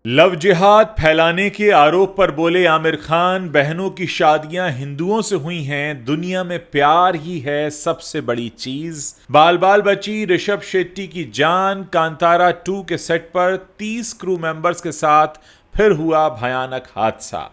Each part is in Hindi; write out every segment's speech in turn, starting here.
लव जिहाद फैलाने के आरोप पर बोले आमिर खान, बहनों की शादियां हिंदुओं से हुई हैं, दुनिया में प्यार ही है सबसे बड़ी चीज। बाल बाल बची ऋषभ शेट्टी की जान, कांतारा 2 के सेट पर 30 क्रू मेंबर्स के साथ फिर हुआ भयानक हादसा।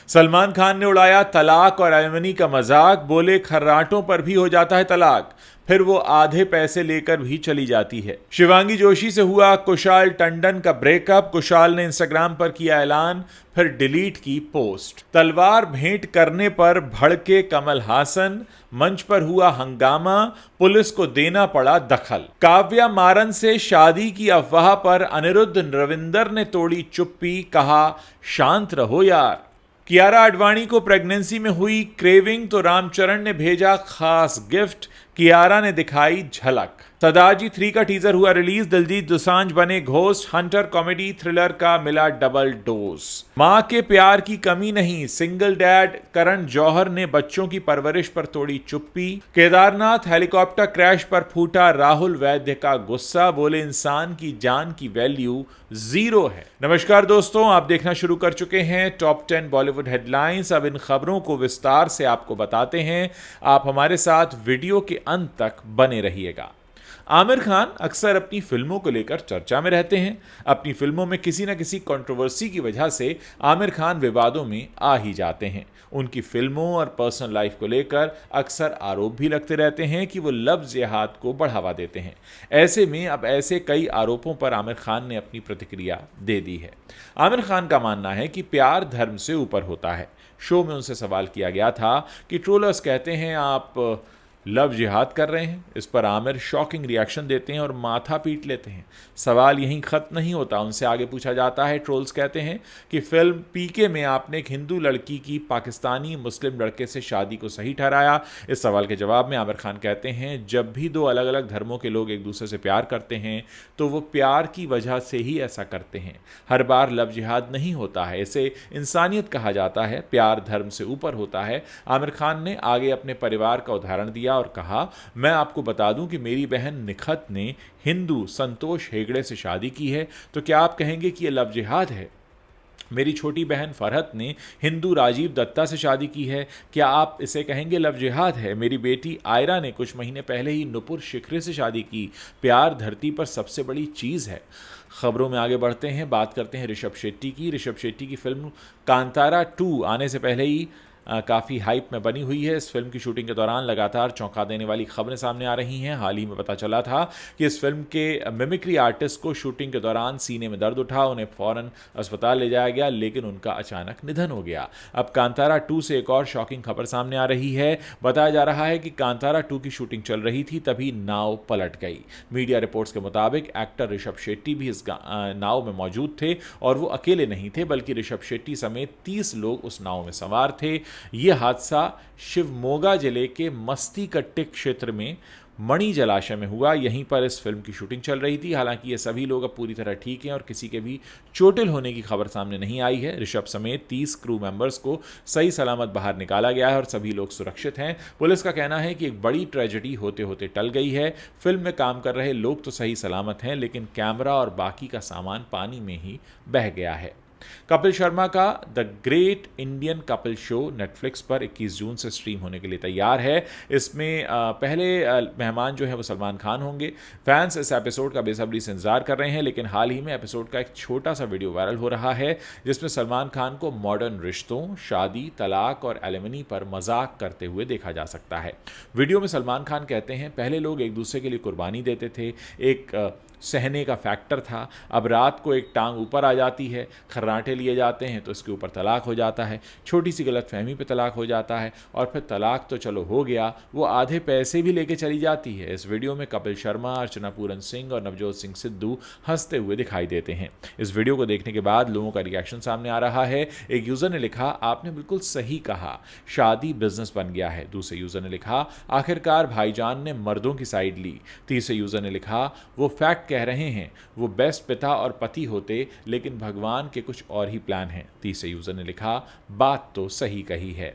सलमान खान ने उड़ाया तलाक और एलिमनी का मजाक, बोले खर्राटों पर भी हो जाता है तलाक, फिर वो आधे पैसे लेकर भी चली जाती है। शिवांगी जोशी से हुआ कुशाल टंडन का ब्रेकअप, कुशाल ने इंस्टाग्राम पर किया ऐलान, फिर डिलीट की पोस्ट। तलवार भेंट करने पर भड़के कमल हासन, मंच पर हुआ हंगामा, पुलिस को देना पड़ा दखल। काव्या मारन से शादी की अफवाह पर अनिरुद्ध रविंदर ने तोड़ी चुप्पी, कहा शांत रहो यार। कियारा आडवाणी को प्रेगनेंसी में हुई क्रेविंग तो रामचरण ने भेजा खास गिफ्ट, कियारा ने दिखाई झलक। सदाजी 3 का टीजर हुआ रिलीज, दिलजीत दोसांझ बने घोस्ट, हंटर कॉमेडी थ्रिलर का मिला डबल डोज। मां के प्यार की कमी नहीं, सिंगल डैड करण जौहर ने बच्चों की परवरिश पर तोड़ी चुप्पी। केदारनाथ हेलीकॉप्टर क्रैश पर फूटा राहुल वैद्य का गुस्सा, बोले इंसान की जान की वैल्यू 0 है। नमस्कार दोस्तों, आप देखना शुरू कर चुके हैं टॉप 10 बॉलीवुड हेडलाइंस। अब इन खबरों को विस्तार से आपको बताते हैं, आप हमारे साथ वीडियो के अंत तक बने रहिएगा। आमिर खान अक्सर अपनी फिल्मों को लेकर चर्चा में रहते हैं। अपनी फिल्मों में किसी न किसी कंट्रोवर्सी की वजह से आमिर खान विवादों में आ ही जाते हैं। उनकी फिल्मों और पर्सनल लाइफ को लेकर अक्सर आरोप भी लगते रहते हैं कि वो लव जिहाद को बढ़ावा देते हैं। ऐसे में अब ऐसे कई आरोपों पर आमिर खान ने अपनी प्रतिक्रिया दे दी है। आमिर खान का मानना है कि प्यार धर्म से ऊपर होता है। शो में उनसे सवाल किया गया था कि ट्रोलर्स कहते हैं आप लव जिहाद कर रहे हैं। इस पर आमिर शॉकिंग रिएक्शन देते हैं और माथा पीट लेते हैं। सवाल यहीं खत्म नहीं होता, उनसे आगे पूछा जाता है। ट्रोल्स कहते हैं कि फिल्म पीके में आपने एक हिंदू लड़की की पाकिस्तानी मुस्लिम लड़के से शादी को सही ठहराया। इस सवाल के जवाब में आमिर खान कहते हैं, जब भी दो अलग अलग धर्मों के लोग एक दूसरे से प्यार करते हैं तो वो प्यार की वजह से ही ऐसा करते हैं। हर बार लव जिहाद नहीं होता है, इसे इंसानियत कहा जाता है। प्यार धर्म से ऊपर होता है। आमिर खान ने आगे अपने परिवार का उदाहरण दिया और कहा, मैं आपको बता दूं कि मेरी बहन निखत ने हिंदू संतोष हेगड़े से शादी की है, तो क्या आप कहेंगे कि यह लव जिहाद है? मेरी छोटी बहन फरहत ने हिंदू राजीव दत्ता से शादी की है, क्या आप इसे कहेंगे लव जिहाद है? मेरी बेटी आयरा ने कुछ महीने पहले ही नुपुर शिखरे से शादी की। प्यार धरती पर सबसे बड़ी चीज़ है। खबरों में आगे बढ़ते हैं, बात करते हैं ऋषभ शेट्टी की। ऋषभ शेट्टी की फिल्म कांतारा 2 आने से पहले ही काफ़ी हाइप में बनी हुई है। इस फिल्म की शूटिंग के दौरान लगातार चौंका देने वाली खबरें सामने आ रही हैं। हाल ही में पता चला था कि इस फिल्म के मिमिक्री आर्टिस्ट को शूटिंग के दौरान सीने में दर्द उठा, उन्हें फौरन अस्पताल ले जाया गया, लेकिन उनका अचानक निधन हो गया। अब कांतारा 2 से एक और शॉकिंग खबर सामने आ रही है। बताया जा रहा है कि कांतारा 2 की शूटिंग चल रही थी, तभी नाव पलट गई। मीडिया रिपोर्ट्स के मुताबिक एक्टर ऋषभ शेट्टी भी इस नाव में मौजूद थे, और वो अकेले नहीं थे बल्कि ऋषभ शेट्टी समेत 30 लोग उस नाव में सवार थे। यह हादसा शिवमोगा जिले के मस्ती कट्टे क्षेत्र में मणि जलाशय में हुआ। यहीं पर इस फिल्म की शूटिंग चल रही थी। हालांकि ये सभी लोग अब पूरी तरह ठीक हैं और किसी के भी चोटिल होने की खबर सामने नहीं आई है। ऋषभ समेत 30 क्रू मेंबर्स को सही सलामत बाहर निकाला गया है और सभी लोग सुरक्षित हैं। पुलिस का कहना है कि एक बड़ी ट्रेजेडी होते होते टल गई है। फिल्म में काम कर रहे लोग तो सही सलामत हैं, लेकिन कैमरा और बाकी का सामान पानी में ही बह गया है। कपिल शर्मा का the great Indian Kapil show Netflix पर 21 जून से स्ट्रीम होने के लिए तैयार है। इसमें पहले मेहमान जो है वो सलमान खान होंगे। फैंस इस एपिसोड का बेसब्री से इंतजार कर रहे हैं, लेकिन हाल ही में एपिसोड का एक छोटा सा वीडियो वायरल हो रहा है, जिसमें सलमान खान को मॉडर्न रिश्तों, शादी, तलाक और एलिमनी पर मजाक करते हुए देखा जा सकता है। वीडियो में सलमान खान कहते हैं, पहले लोग एक दूसरे के लिए कुर्बानी देते थे, एक सहने का फैक्टर था। अब रात को एक टांग ऊपर आ जाती है, खर्राटे लिए जाते हैं तो इसके ऊपर तलाक हो जाता है, छोटी सी गलतफहमी पे तलाक हो जाता है, और फिर तलाक तो चलो हो गया, वो आधे पैसे भी लेके चली जाती है। इस वीडियो में कपिल शर्मा, अर्चना पूरन सिंह और नवजोत सिंह सिद्धू हंसते हुए दिखाई देते हैं। इस वीडियो को देखने के बाद लोगों का रिएक्शन सामने आ रहा है। एक यूज़र ने लिखा, आपने बिल्कुल सही कहा, शादी बिजनेस बन गया है। दूसरे यूज़र ने लिखा, आखिरकार भाईजान ने मर्दों की साइड ली। तीसरे यूज़र ने लिखा, वो फैक्ट कह रहे हैं, वो बेस्ट पिता और पति होते, लेकिन भगवान के कुछ और ही प्लान हैं। तीसरे यूजर ने लिखा, बात तो सही कही है।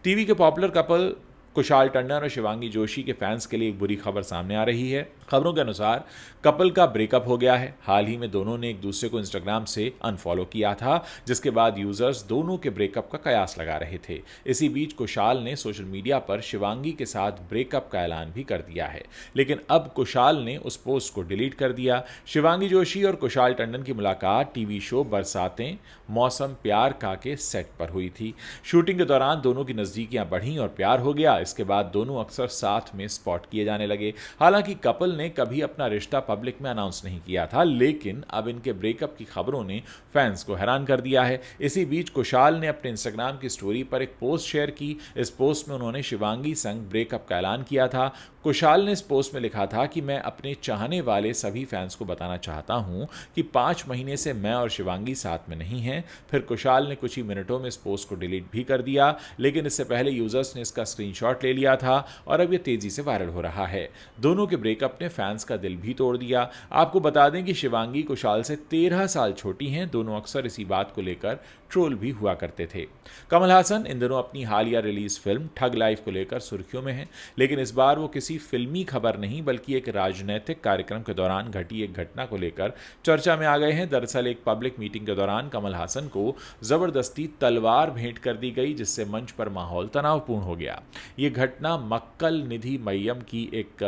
टीवी के पॉपुलर कपल कुशाल टंडन और शिवांगी जोशी के फैंस के लिए एक बुरी खबर सामने आ रही है। खबरों के अनुसार कपल का ब्रेकअप हो गया है। हाल ही में दोनों ने एक दूसरे को इंस्टाग्राम से अनफॉलो किया था, जिसके बाद यूजर्स दोनों के ब्रेकअप का कयास लगा रहे थे। इसी बीच कुशाल ने सोशल मीडिया पर शिवांगी के साथ ब्रेकअप का ऐलान भी कर दिया है, लेकिन अब कुशाल ने उस पोस्ट को डिलीट कर दिया। शिवांगी जोशी और कुशाल टंडन की मुलाकात टीवी शो बरसातें मौसम प्यार का के सेट पर हुई थी। शूटिंग के दौरान दोनों की नजदीकियां बढ़ीं और प्यार हो गया। इसके बाद दोनों अक्सर साथ में स्पॉट किए जाने लगे। हालांकि कपल ने कभी अपना रिश्ता पब्लिक में अनाउंस नहीं किया था, लेकिन अब इनके ब्रेकअप की खबरों ने फैंस को हैरान कर दिया है। इसी बीच कुशाल ने अपने इंस्टाग्राम की स्टोरी पर एक पोस्ट शेयर की। इस पोस्ट में उन्होंने शिवांगी संग ब्रेकअप का ऐलान किया था। कुशाल ने इस पोस्ट में लिखा था कि मैं अपने चाहने वाले सभी फैंस को बताना चाहता हूं कि 5 महीने से मैं और शिवांगी साथ में नहीं हैं। फिर कुशाल ने कुछ ही मिनटों में इस पोस्ट को डिलीट भी कर दिया, लेकिन इससे पहले यूजर्स ने इसका स्क्रीनशॉट ले लिया था और अब यह तेजी से वायरल हो रहा है। दोनों के ब्रेकअप ने फैंस का दिल भी तोड़ दिया। आपको बता दें कि शिवांगी कुशाल से 13 साल छोटी हैं। दोनों अक्सर इसी बात को लेकर ट्रोल भी हुआ करते थे। कमल हासन इन दिनों अपनी हालिया रिलीज फिल्म ठग लाइफ को लेकर सुर्खियों में हैं, लेकिन इस बार वो किसी फिल्मी खबर नहीं बल्कि एक राजनीतिक कार्यक्रम के दौरान घटी एक घटना को लेकर चर्चा में आ गए हैं। दरअसल एक पब्लिक मीटिंग के दौरान कमल हासन को जबरदस्ती तलवार भेंट कर दी गई, जिससे मंच पर माहौल तनावपूर्ण हो गया। ये घटना मक्कल निधि मय्यम की एक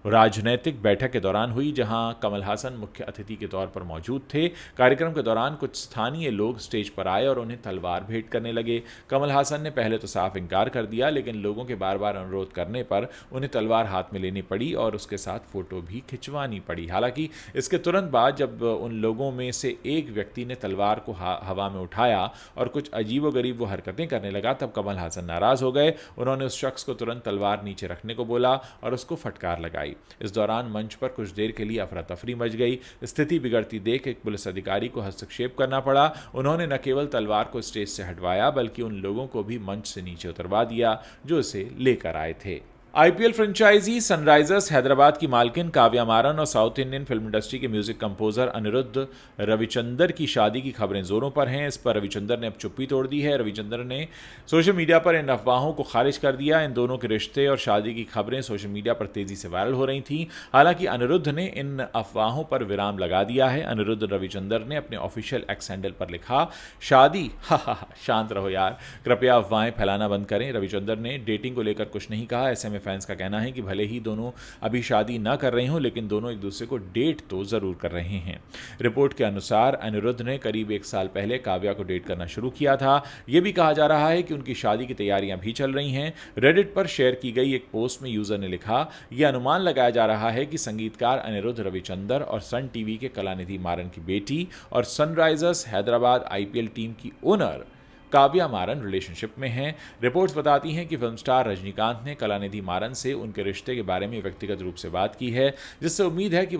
राजनीतिक बैठक के दौरान हुई, जहां कमल हासन मुख्य अतिथि के तौर पर मौजूद थे। कार्यक्रम के दौरान कुछ स्थानीय लोग स्टेज पर आए और उन्हें तलवार भेंट करने लगे। कमल हासन ने पहले तो साफ इनकार कर दिया, लेकिन लोगों के बार बार अनुरोध करने पर उन्हें तलवार हाथ में लेनी पड़ी और उसके साथ फोटो भी खिंचवानी पड़ी। हालांकि इसके तुरंत बाद जब उन लोगों में से एक व्यक्ति ने तलवार को हवा में उठाया और कुछ अजीबोगरीब वो हरकतें करने लगा, तब कमल हासन नाराज हो गए। उन्होंने उस शख्स को तुरंत तलवार नीचे रखने को बोला और उसको फटकार लगाई। इस दौरान मंच पर कुछ देर के लिए अफरा तफरी मच गई। स्थिति बिगड़ती देख एक पुलिस अधिकारी को हस्तक्षेप करना पड़ा। उन्होंने न केवल तलवार को स्टेज से हटवाया बल्कि उन लोगों को भी मंच से नीचे उतरवा दिया जो इसे लेकर आए थे। आईपीएल फ्रेंचाइजी सनराइजर्स हैदराबाद की मालकिन काव्या मारन और साउथ इंडियन फिल्म इंडस्ट्री के म्यूजिक कंपोजर अनिरुद्ध रविचंदर की शादी की खबरें जोरों पर हैं। इस पर रविचंदर ने अब चुप्पी तोड़ दी है। रविचंदर ने सोशल मीडिया पर इन अफवाहों को खारिज कर दिया। इन दोनों के रिश्ते और शादी की खबरें सोशल मीडिया पर तेजी से वायरल हो रही थीं। हालांकि अनिरुद्ध ने इन अफवाहों पर विराम लगा दिया है। अनिरुद्ध रविचंदर ने अपने ऑफिशियल एक्स हैंडल पर लिखा, शादी शांत रहो यार, कृपया अफवाहें फैलाना बंद करें। रविचंदर ने डेटिंग को लेकर कुछ नहीं कहा। ऐसे में फैंस का कहना है कि भले ही दोनों अभी शादी ना कर रहे हों, लेकिन दोनों एक दूसरे को डेट तो जरूर कर रहे हैं। रिपोर्ट के अनुसार अनिरुद्ध ने करीब 1 साल पहले काव्या को डेट करना शुरू किया था। यह भी कहा जा रहा है कि उनकी शादी की तैयारियां भी चल रही हैं। रेडिट पर शेयर की गई एक पोस्ट में यूजर ने लिखा, यह अनुमान लगाया जा रहा है कि संगीतकार अनिरुद्ध रविचंदर और सन टीवी के कलानिधि मारन की बेटी और सनराइजर्स हैदराबाद आईपीएल टीम की ओनर काव्या मारन रिलेशनशिप में हैं। रिपोर्ट्स बताती हैं कि फिल्म स्टार रजनीकांत ने कलानिधि मारन से उनके रिश्ते के बारे में व्यक्तिगत रूप से बात की है, जिससे उम्मीद है कि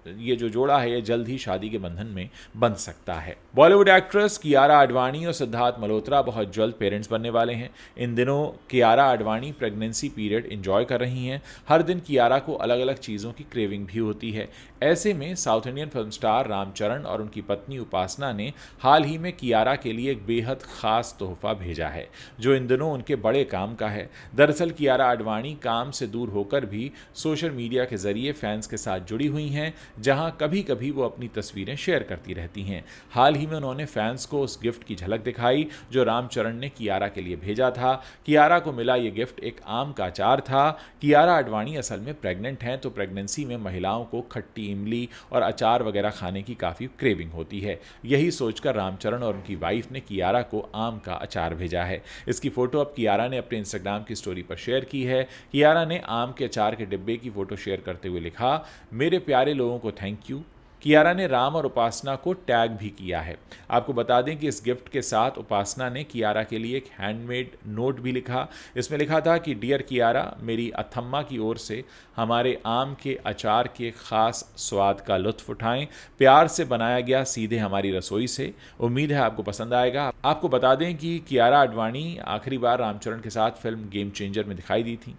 ये जो जोड़ा है ये जल्द ही शादी के बंधन में बंध सकता है। बॉलीवुड एक्ट्रेस कियारा आडवाणी और सिद्धार्थ मल्होत्रा बहुत जल्द पेरेंट्स बनने वाले हैं। इन दिनों Kiara Advani pregnancy period enjoy कर रही हैं। हर दिन कियारा को अलग अलग चीज़ों की क्रेविंग भी होती है। ऐसे में south Indian film star Ram Charan और उनकी पत्नी उपासना ने हाल ही में कियारा के लिए एक बेहद खास तोहफा भेजा है, जो इन दिनों उनके बड़े काम का है। दरअसल कियारा आडवाणी काम से दूर होकर भी सोशल मीडिया के जरिए फैंस के साथ जुड़ी हुई हैं, जहां कभी कभी वो अपनी तस्वीरें शेयर करती रहती हैं। हाल ही में उन्होंने फैंस को उस गिफ्ट की झलक दिखाई जो रामचरण ने कियारा के लिए भेजा था। कियारा को मिला ये गिफ्ट एक आम का अचार था। कियारा आडवाणी असल में प्रेग्नेंट हैं, तो प्रेगनेंसी में महिलाओं को खट्टी इमली और अचार वगैरह खाने की काफ़ी क्रेविंग होती है। यही सोचकर रामचरण और उनकी वाइफ ने कियारा को आम का अचार भेजा है। इसकी फ़ोटो अब कियारा ने अपने इंस्टाग्राम की स्टोरी पर शेयर की है। कियारा ने आम के अचार के डिब्बे की फ़ोटो शेयर करते हुए लिखा, मेरे प्यारे लोगों को थैंक यू। कियारा ने राम और उपासना को टैग भी किया है। आपको बता दें कि इस गिफ्ट के साथ उपासना ने कियारा के लिए एक हैंडमेड नोट भी लिखा। इसमें लिखा था कि डियर कियारा, मेरी अथम्मा की ओर से हमारे आम के अचार के खास स्वाद का लुत्फ उठाएं। प्यार से बनाया गया सीधे हमारी रसोई से। उम्मीद है आपको पसंद आएगा। आपको बता दें कि कियारा आडवाणी आखिरी बार रामचरण के साथ फिल्म गेम चेंजर में दिखाई दी थी।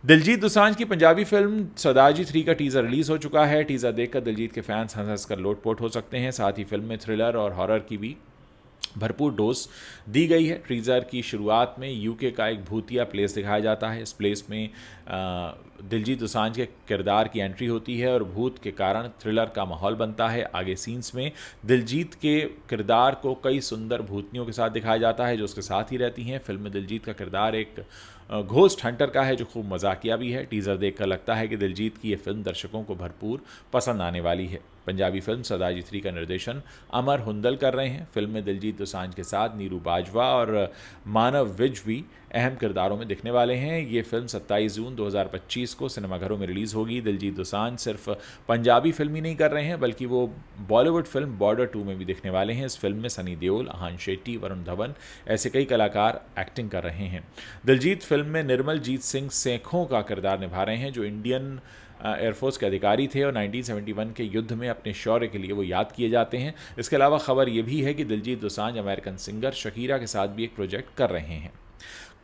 दिलजीत दोसांझ की पंजाबी फिल्म सरदारजी 3 का टीज़र रिलीज़ हो चुका है। टीज़र देखकर दिलजीत के फैंस हंस हंस कर लोटपोट हो सकते हैं। साथ ही फिल्म में थ्रिलर और हॉरर की भी भरपूर डोज दी गई है। टीज़र की शुरुआत में यूके का एक भूतिया प्लेस दिखाया जाता है। इस प्लेस में दिलजीत दोसांझ के किरदार की एंट्री होती है और भूत के कारण थ्रिलर का माहौल बनता है। आगे सीन्स में दिलजीत के किरदार को कई सुंदर भूतनियों के साथ दिखाया जाता है जो उसके साथ ही रहती हैं। फिल्म में दिलजीत का किरदार एक घोस्ट हंटर का है जो खूब मजाकिया भी है। टीज़र देखकर लगता है कि दिलजीत की ये फिल्म दर्शकों को भरपूर पसंद आने वाली है। पंजाबी फिल्म सरदार जी 3 का निर्देशन अमर हुंदल कर रहे हैं। फिल्म में दिलजीत दोसांझ के साथ नीरू बाजवा और मानव विज भी अहम किरदारों में दिखने वाले हैं। ये फिल्म 27 जून 2025 को सिनेमाघरों में रिलीज़ होगी। दिलजीत दोसांझ सिर्फ पंजाबी फिल्म ही नहीं कर रहे हैं बल्कि वो बॉलीवुड फिल्म बॉर्डर 2 में भी दिखने वाले हैं। इस फिल्म में सनी देओल, आहान शेट्टी, वरुण धवन ऐसे कई कलाकार एक्टिंग कर रहे हैं। दिलजीत फिल्म में निर्मल जीत सिंह सेखों का किरदार निभा रहे हैं जो इंडियन एयरफोर्स के अधिकारी थे और 1971 के युद्ध में अपने शौर्य के लिए वो याद किए जाते हैं। इसके अलावा खबर ये भी है कि Diljit Dosanjh American singer Shakira के साथ भी एक प्रोजेक्ट कर रहे हैं।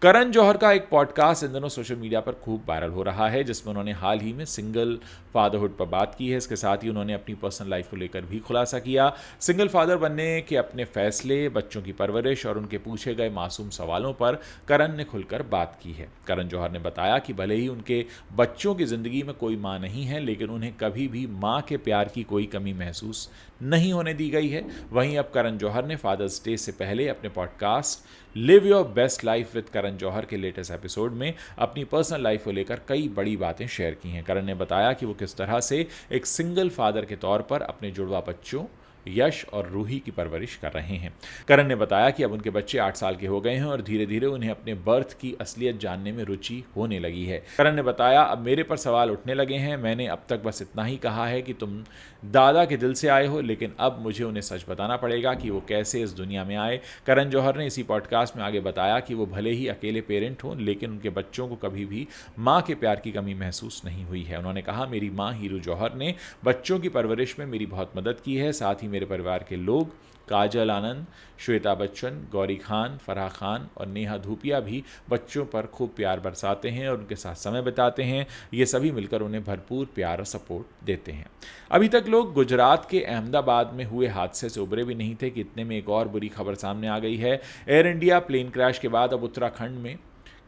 करण जौहर का एक पॉडकास्ट इन दिनों सोशल मीडिया पर खूब वायरल हो रहा है जिसमें उन्होंने हाल ही में सिंगल फादरहुड पर बात की है। इसके साथ ही उन्होंने अपनी पर्सनल लाइफ को लेकर भी खुलासा किया। सिंगल फादर बनने के अपने फैसले, बच्चों की परवरिश और उनके पूछे गए मासूम सवालों पर करण ने खुलकर बात की है। करण जौहर ने बताया कि भले ही उनके बच्चों की ज़िंदगी में कोई माँ नहीं है लेकिन उन्हें कभी भी माँ के प्यार की कोई कमी महसूस नहीं होने दी गई है। वहीं अब करण जौहर ने फादर्स डे से पहले अपने podcast live your best life with Karan Johar के लेटेस्ट एपिसोड में अपनी पर्सनल लाइफ को लेकर कई बड़ी बातें शेयर की हैं। करण ने बताया कि वो किस तरह से एक सिंगल फादर के तौर पर अपने जुड़वा बच्चों यश और रूही की परवरिश कर रहे हैं। करण ने बताया कि अब उनके बच्चे 8 साल के हो गए हैं और धीरे धीरे उन्हें अपने बर्थ की असलियत जानने में रुचि होने लगी है। करण ने बताया, अब मेरे पर सवाल उठने लगे हैं। मैंने अब तक बस इतना ही कहा है कि तुम दादा के दिल से आए हो, लेकिन अब मुझे उन्हें सच बताना पड़ेगा कि वो कैसे इस दुनिया में आए। करण जौहर ने इसी पॉडकास्ट में आगे बताया कि वो भले ही अकेले पेरेंट हों लेकिन उनके बच्चों को कभी भी माँ के प्यार की कमी महसूस नहीं हुई है। उन्होंने कहा, मेरी माँ हीरू जौहर ने बच्चों की परवरिश में मेरी बहुत मदद की है। साथ ही मेरे परिवार के लोग काजल आनंद, श्वेता बच्चन, गौरी खान, फराह खान और नेहा धूपिया भी बच्चों पर खूब प्यार बरसाते हैं और उनके साथ समय बिताते हैं। ये सभी मिलकर उन्हें भरपूर प्यार और सपोर्ट देते हैं। अभी तक लोग गुजरात के अहमदाबाद में हुए हादसे से उबरे भी नहीं थे कि इतने में एक और बुरी खबर सामने आ गई है। एयर इंडिया प्लेन क्रैश के बाद अब उत्तराखंड में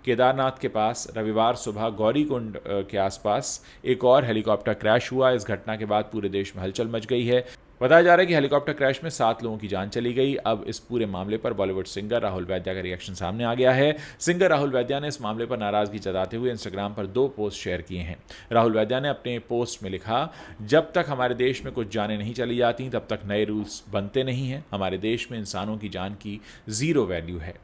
केदारनाथ के पास रविवार सुबह गौरीकुंड के आसपास एक और हेलीकॉप्टर क्रैश हुआ। इस घटना के बाद पूरे देश में हलचल मच गई है। बताया जा रहा है कि हेलीकॉप्टर क्रैश में 7 लोगों की जान चली गई। अब इस पूरे मामले पर बॉलीवुड सिंगर राहुल वैद्या का रिएक्शन सामने आ गया है। सिंगर राहुल वैद्या ने इस मामले पर नाराजगी जताते हुए इंस्टाग्राम पर 2 पोस्ट शेयर किए हैं। राहुल वैद्या ने अपने पोस्ट में लिखा, जब तक हमारे देश में कुछ जानें नहीं चली जाती तब तक नए रूल्स बनते नहीं हैं। हमारे देश में इंसानों की जान की 0 वैल्यू है।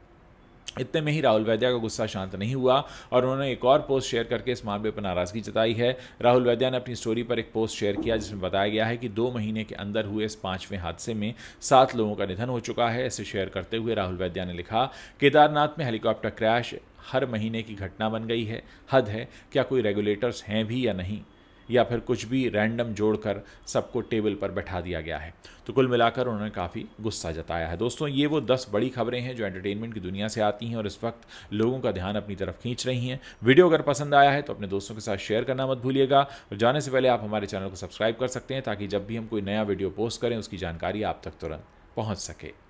इतने में ही राहुल वैद्या का गुस्सा शांत नहीं हुआ और उन्होंने एक और पोस्ट शेयर करके इस मामले पर नाराजगी जताई है। राहुल वैद्या ने अपनी स्टोरी पर एक पोस्ट शेयर किया जिसमें बताया गया है कि 2 महीने के अंदर हुए इस 5वें हादसे में 7 लोगों का निधन हो चुका है। इसे शेयर करते हुए राहुल वैद्या ने लिखा, केदारनाथ में हेलीकॉप्टर क्रैश हर महीने की घटना बन गई है। हद है, क्या कोई रेगुलेटर्स हैं भी या नहीं, या फिर कुछ भी रैंडम जोड़कर सबको टेबल पर बैठा दिया गया है। तो कुल मिलाकर उन्होंने काफ़ी गुस्सा जताया है। दोस्तों, ये वो 10 बड़ी खबरें हैं जो एंटरटेनमेंट की दुनिया से आती हैं और इस वक्त लोगों का ध्यान अपनी तरफ खींच रही हैं। वीडियो अगर पसंद आया है तो अपने दोस्तों के साथ शेयर करना मत भूलिएगा और जाने से पहले आप हमारे चैनल को सब्सक्राइब कर सकते हैं ताकि जब भी हम कोई नया वीडियो पोस्ट करें उसकी जानकारी आप तक तुरंत पहुँच सके।